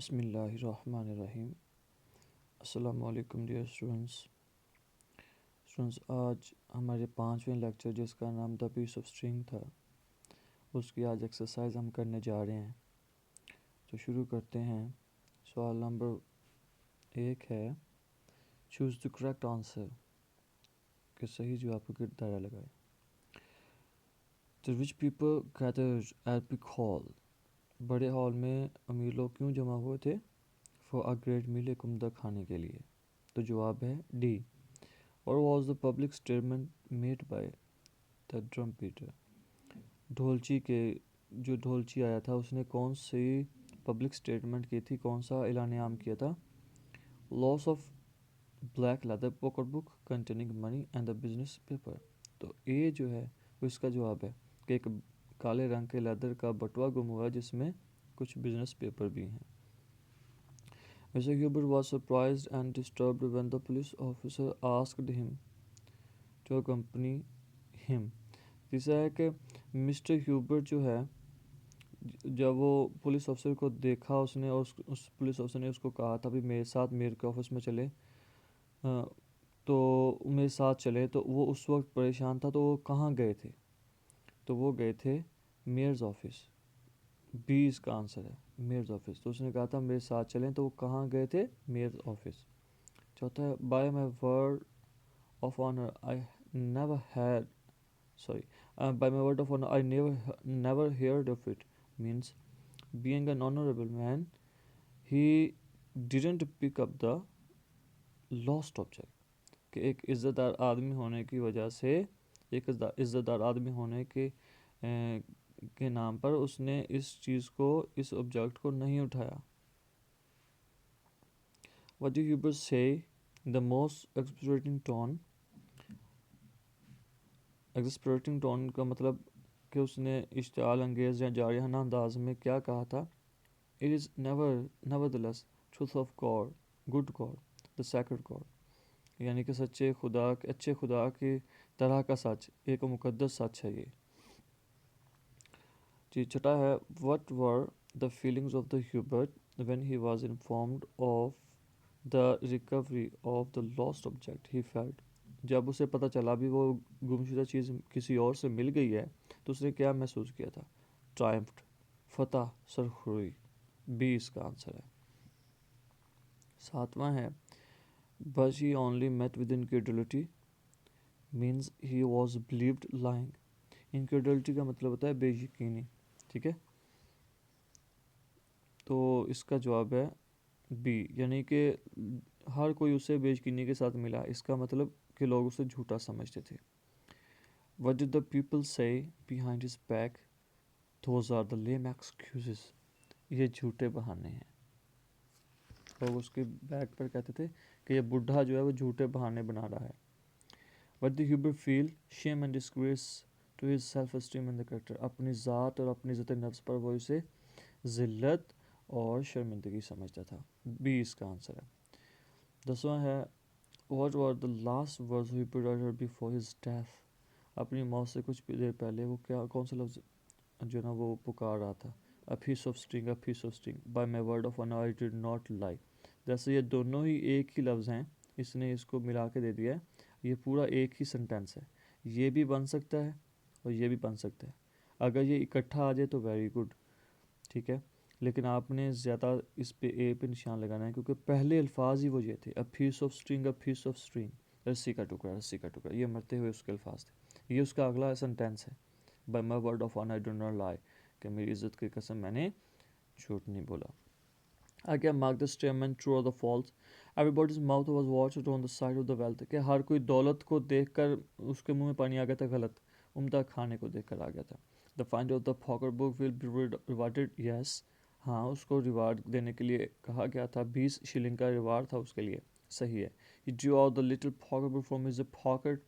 बिस्मिल्लाहिर्रहमानिर्रहीम। अस्सलाम वालेकुम डियर स्टूडेंट्स, आज हमारे 5वें लेक्चर जिसका नाम द पीस ऑफ स्ट्रिंग था, उसकी आज एक्सरसाइज हम करने जा रहे हैं। तो शुरू करते हैं। सवाल नंबर 1 है, चूज़ द करेक्ट आंसर, कि सही जवाब को दायरा लगाए। The rich people gathered eight big hall, बड़े हॉल में अमीर लोग क्यों जमा हुए थे? फॉर अ ग्रेट मील, एक उम्दा खाने के लिए। तो जवाब है डी। और was the public statement made by the drum beater, जो ढोलची आया था उसने कौन सी पब्लिक स्टेटमेंट की थी, कौन सा ऐलान आम किया था? Loss of black leather pocket book containing money and the business paper. तो ए जो है वो इसका जवाब है कि एक काले रंग के लेदर का बटुआ गुम हुआ जिसमें कुछ बिजनेस पेपर भी हैं। Mr. Hubert was surprised and disturbed when the police officer asked him to accompany him. तीसरा है कि मिस्टर ह्यूबर्ट जो है, जब वो पुलिस ऑफिसर को देखा उसने, और उस पुलिस ऑफिसर ने उसको कहा था भी मेरे साथ मेयर के ऑफिस में चले, तो मेरे साथ चले, तो वो उस वक्त परेशान था। तो वो कहाँ गए थे? तो वो गए थे मेयर्स ऑफिस। बी इसका आंसर है, मेयर्स ऑफिस। तो उसने कहा था मेरे साथ चलें, तो वो कहाँ गए थे? Mayor's office. चौथा है, by my word of honour I never had sorry by my word of honor I never heard of it, means being an honorable man he didn't pick up the lost object। कि एक इज़्ज़तदार आदमी होने की वजह से, एक इज़्ज़तदार आदमी होने के नाम पर उसने इस चीज़ को, इस ऑब्जेक्ट को नहीं उठाया। What do you say the most exasperating tone का मतलब कि उसने इश्तियाल अंगेज़ या जारियाना अंदाज में क्या कहा था? It is nevertheless truth of God, good God, the sacred God, यानी कि अच्छे खुदा की तरह का सच, एक मुकद्दस सच है ये। जी छठा है, what were the feelings of the Hubert when he was informed of the recovery of the lost object he felt. जब उसे पता चला भी वो गुमशुदा चीज़ किसी और से मिल गई है, तो उसने क्या महसूस किया था? ट्रायम्फ्ड, फतह, सरखुरी। बी इसका आंसर है। सातवां है, but he only met with incredulity, means he was believed lying. Incredulity का मतलब होता है बेयकीनी, ठीक है। तो इसका जवाब है बी, यानी कि हर कोई उसे बेयकीनी के साथ मिला, इसका मतलब कि लोग उसे झूठा समझते थे। What did the people say behind his back? Those are the lame excuses. ये झूठे बहाने हैं। लोग उसके बैक पर कहते थे कि ये बुढ़ा जो है वो झूठे बहाने बना रहा है। What did Hubert feel? Shame and disgrace to his self-esteem and the character. अपनी ज़ात और अपनी इज़्ज़त नफ्स पर वो इसे ज़िल्लत और शर्मिंदगी समझता था। बी इसका आंसर है। 10वां है, What were the last words Hubert uttered before his death? अपनी मौत से कुछ देर पहले वो कौन सा लफ्ज़ जो ना वो पुकार रहा था? A piece of string, by my word of honour I did not lie. जैसे ये दोनों ही एक ही लफ्ज़ हैं, इसने इसको मिला के दे दिया है, ये पूरा एक ही सेंटेंस है। ये भी बन सकता है और ये भी बन सकता है। अगर ये इकट्ठा आ जाए तो वेरी गुड, ठीक है, लेकिन आपने ज़्यादा इस पे ए पे निशान लगाना है, क्योंकि पहले अल्फाज ही वो ये थे, अ पीस ऑफ स्ट्रिंग, रस्सी का टुकड़ा, ये मरते हुए उसके अल्फाज थे। ये उसका अगला सेंटेंस है, by my word of honour I do not lie, कि मेरी इज़्ज़त की कसम मैंने झूठ नहीं बोला। आगे मार्क द स्टेटमेंट ट्रू और the false. Everybody's mouth was watched on the side of the wealth, कि हर कोई दौलत को देखकर उसके मुंह में पानी आ गया था, गलत। उम्दा खाने को देखकर आ गया था। The find of the pocket book will be rewarded, yes, हाँ उसको रिवार्ड देने के लिए कहा गया था, 20 शिलिंग का रिवार्ड था उसके लिए, सही है। He drew out the little pocket book from his pocket,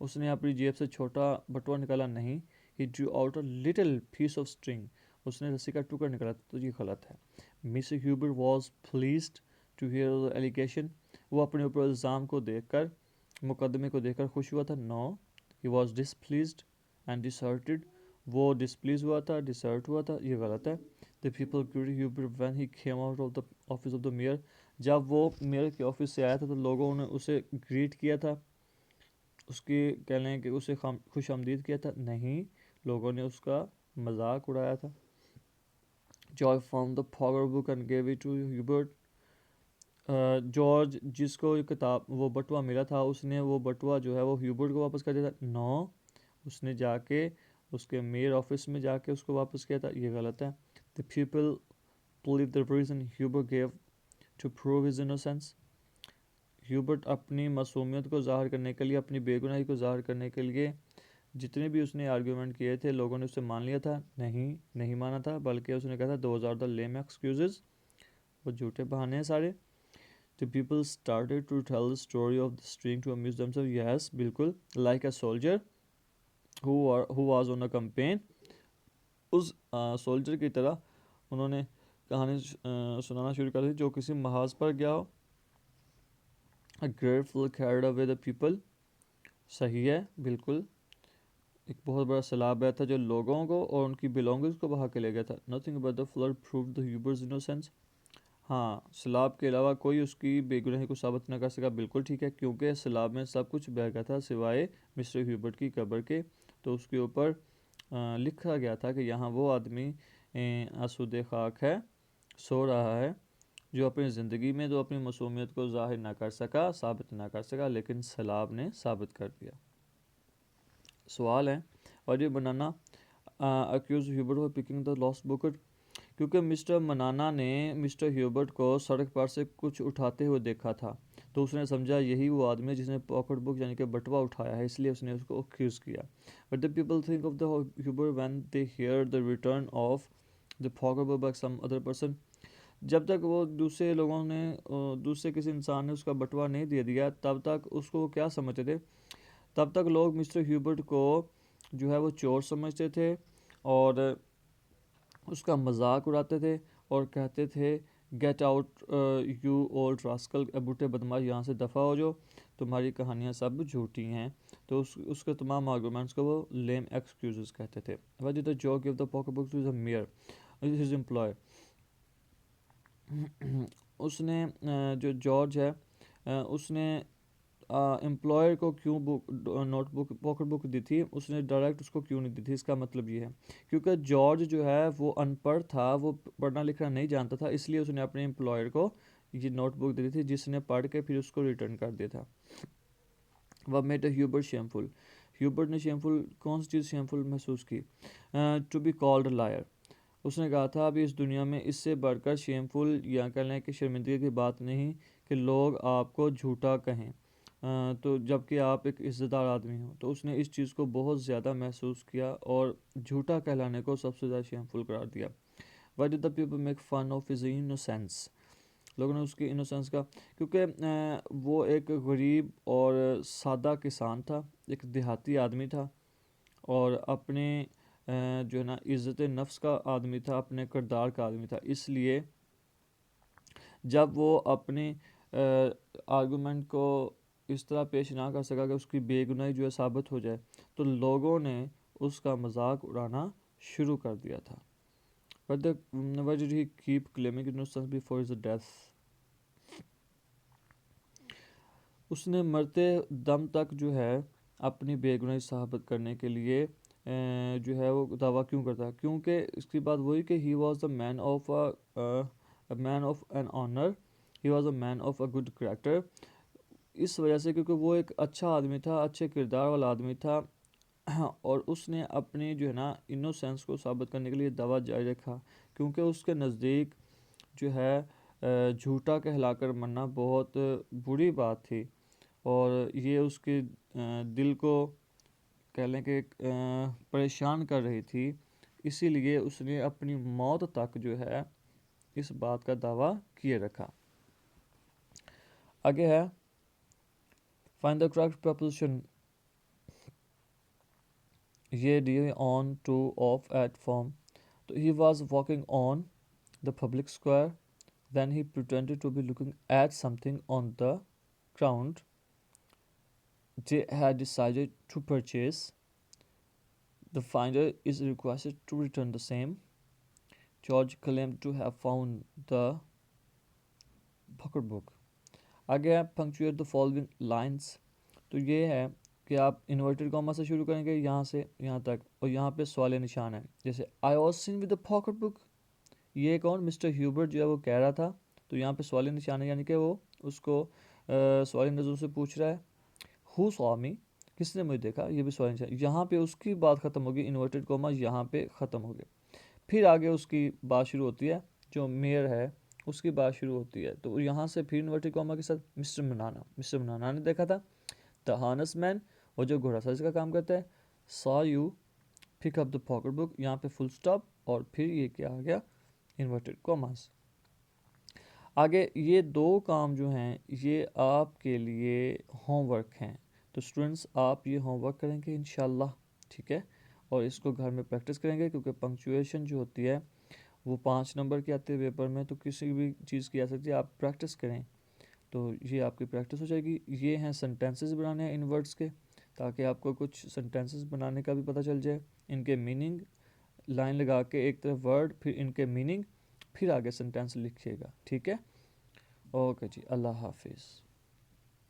उसने अपनी जेब से छोटा बटुआ निकाला नहीं। He drew out a little piece of string, उसने रस्सी का टुकड़ा निकाला, तो ये गलत है। Miss Huber was pleased to hear the allegation, वो अपने ऊपर इल्ज़ाम को देखकर, मुकदमे को देखकर खुश हुआ था। नो, ही वॉज डिसप्लीज्ड एंड डिसर्टेड, वो डिसप्लीज हुआ था, डिसर्ट हुआ था, ये गलत है। The people greeted Hubert when he came out of the office of the mayor. जब वो मेयर के ऑफिस से आया था तो लोगों ने उसे ग्रीट किया था, उसकी कह लें कि उसे खुश आमदीद किया था? नहीं, लोगों ने उसका मजाक उड़ाया था. George found the pocket book and gave it to Hubert. George जिसको ये किताब वो बटुआ मिला था, उसने वो बटुआ जो है वो ह्यूबर्ट को वापस कर दिया था? नो, उसने जाके उसके मेयर ऑफिस में जाके उसको वापस किया था. ये गलत है. The people believe the reason Hubert gave to prove his innocence. Hubert अपनी मासूमियत को ज़ाहिर करने के लिए, अपनी बेगुनाही को ज़ाहिर करने के लिए जितने भी उसने आर्गूमेंट किए थे, लोगों ने उसे मान लिया था? नहीं, नहीं माना था, बल्कि उसने कहा था those are the lame excuses, वो झूठे बहाने हैं सारे. The people started to tell the story of the string to amuse themselves. Yes, बिल्कुल, like a soldier who was on a campaign. उस सोल्जर की तरह उन्होंने कहानी सुनाना शुरू कर दी जो किसी महाज पर गया हो. A great flood carried away the people. सही है, बिल्कुल, एक बहुत बड़ा सैलाब आया था जो लोगों को और उनकी बिलोंगिंग्स को बहा के ले गया था. Nothing about the flood proved the Hubert's innocence. हाँ, सैलाब के अलावा कोई उसकी बेगुनाही को साबित न कर सका. बिल्कुल ठीक है, क्योंकि सैलाब में सब कुछ बह गया था सिवाय मिस्टर ह्यूबर्ट की कब्र के. तो उसके ऊपर लिखा गया था कि यहाँ वो आदमी आसूदे खाक है, सो रहा है, जो अपनी ज़िंदगी में तो अपनी मासूमियत को जाहिर ना कर सका, साबित ना कर सका, लेकिन सैलाब ने साबित कर दिया. सवाल है, और ये बनाना accuse Hubert of picking the lost book. क्योंकि मिस्टर मनाना ने मिस्टर ह्यूबर्ट को सड़क पर से कुछ उठाते हुए देखा था, तो उसने समझा यही वो आदमी है जिसने पॉकेट बुक यानी कि बटवा उठाया है, इसलिए उसने उसको अक्यूज़ किया. But the people think of the Hubert when they hear the return of the pocket book by some other person. जब तक वो दूसरे लोगों ने दूसरे किसी इंसान ने उसका बटवा नहीं दे दिया, तब तक उसको वो क्या समझते थे? तब तक लोग मिस्टर ह्यूबर्ट को जो है वो चोर समझते थे और उसका मजाक उड़ाते थे और कहते थे get out you old rascal, बूटे बदमाश, यहाँ से दफ़ा हो जाओ, तुम्हारी कहानियाँ सब झूठी हैं. तो उसके तमाम आर्गूमेंट्स को वो लेम एक्सक्यूजेस कहते थे. What did the George give the pocket book to the mayor his employ. उसने जो जॉर्ज है उसने एम्प्लॉयर को क्यों नोटबुक पॉकेट बुक दी थी, उसने डायरेक्ट उसको क्यों नहीं दी थी? इसका मतलब ये है क्योंकि जॉर्ज जो है वो अनपढ़ था, वो पढ़ना लिखना नहीं जानता था, इसलिए उसने अपने एम्प्लॉयर को ये नोटबुक दी थी जिसने पढ़ के फिर उसको रिटर्न कर दिया था. वह मेड ह्यूबर्ट शेमफुल. ह्यूबर्ट ने शेमफुल कौन सी चीज़ शेमफुल महसूस की? To be called liar. उसने कहा था अभी इस दुनिया में इससे बढ़कर शेमफुल या कह लें कि शर्मिंदगी की बात नहीं कि लोग आपको झूठा कहें, तो जबकि आप एक इज़्ज़तदार आदमी हो. तो उसने इस चीज़ को बहुत ज़्यादा महसूस किया और झूठा कहलाने को सबसे ज़्यादा शेमफुल करार दिया. Why did the people make fun of his innocence. लोगों ने उसकी इनोसेंस का, क्योंकि वो एक गरीब और सादा किसान था, एक देहाती आदमी था और अपने जो है ना इज़्ज़त नफ्स का आदमी था, अपने किरदार का आदमी था. इसलिए जब वो अपने आर्गूमेंट को इस तरह पेश ना कर सका कि उसकी बेगुनाही जो है साबित हो जाए, तो लोगों ने उसका मजाक उड़ाना शुरू कर दिया था. But why did he keep claiming innocence before his death? उसने मरते दम तक जो है अपनी बेगुनाही साबित करने के लिए जो है वो दावा क्यों करता है? क्योंकि इसकी बात वही कि he was the man of a man of an honour, he was a man of a good character. इस वजह से क्योंकि वो एक अच्छा आदमी था, अच्छे किरदार वाला आदमी था और उसने अपनी जो है ना इनोसेंस को साबित करने के लिए दावा जारी रखा, क्योंकि उसके नज़दीक जो है झूठा कहलाकर मरना बहुत बुरी बात थी और ये उसके दिल को कह लें कि परेशान कर रही थी. इसीलिए उसने अपनी मौत तक जो है इस बात का दावा किए रखा. आगे है फाइंड द करेक्ट प्रपोजिशन. ये D on to of at form. तो he was walking on the public square, then he pretended to be looking at something on the ground they had decided to purchase. The finder is requested to return the same. George claimed to have found the pocketbook. आगे है punctuate the following lines. तो ये है कि आप inverted comma से शुरू करेंगे यहाँ से यहाँ तक, और यहाँ पे सवाल निशान है, जैसे I was seen with the pocket book. ये कौन, मिस्टर ह्यूबर्ट जो है वो कह रहा था, तो यहाँ पे सवाल निशान है, यानी कि वो उसको सवाल नज़र से पूछ रहा है। हु सॉ मी, किसने मुझे देखा, ये भी सवाल निशान। यहाँ पे उसकी बात ख़त्म होगी, इन्वर्टेड कॉमा यहाँ पे ख़त्म हो गया। फिर आगे उसकी बात शुरू होती है, जो मेयर है उसकी बात शुरू होती है, तो यहाँ से फिर इन्वर्टेड कॉमा के साथ मिस्टर मनाना ने देखा था। द हार्नेस मैन, और जो घोड़ासाज का काम करता है, saw you pick up the pocket book, यहाँ पे फुल स्टॉप, और फिर ये क्या आ गया, इन्वर्टेड कॉमास। आगे ये दो काम जो हैं ये आपके लिए होमवर्क हैं, तो स्टूडेंट्स आप ये होमवर्क करेंगे इंशाल्लाह, ठीक है, और इसको घर में प्रैक्टिस करेंगे, क्योंकि पंक्चुएशन जो होती है वो 5 नंबर की आती है पेपर में, तो किसी भी चीज़ की आ सकती है, आप प्रैक्टिस करें तो ये आपकी प्रैक्टिस हो जाएगी। ये हैं सेंटेंसेस बनाने हैं इन वर्ड्स के, ताकि आपको कुछ सेंटेंसेस बनाने का भी पता चल जाए, इनके मीनिंग लाइन लगा के एक तरफ वर्ड, फिर इनके मीनिंग, फिर आगे सेंटेंस लिखिएगा, ठीक है। ओके जी, अल्लाह हाफिज़।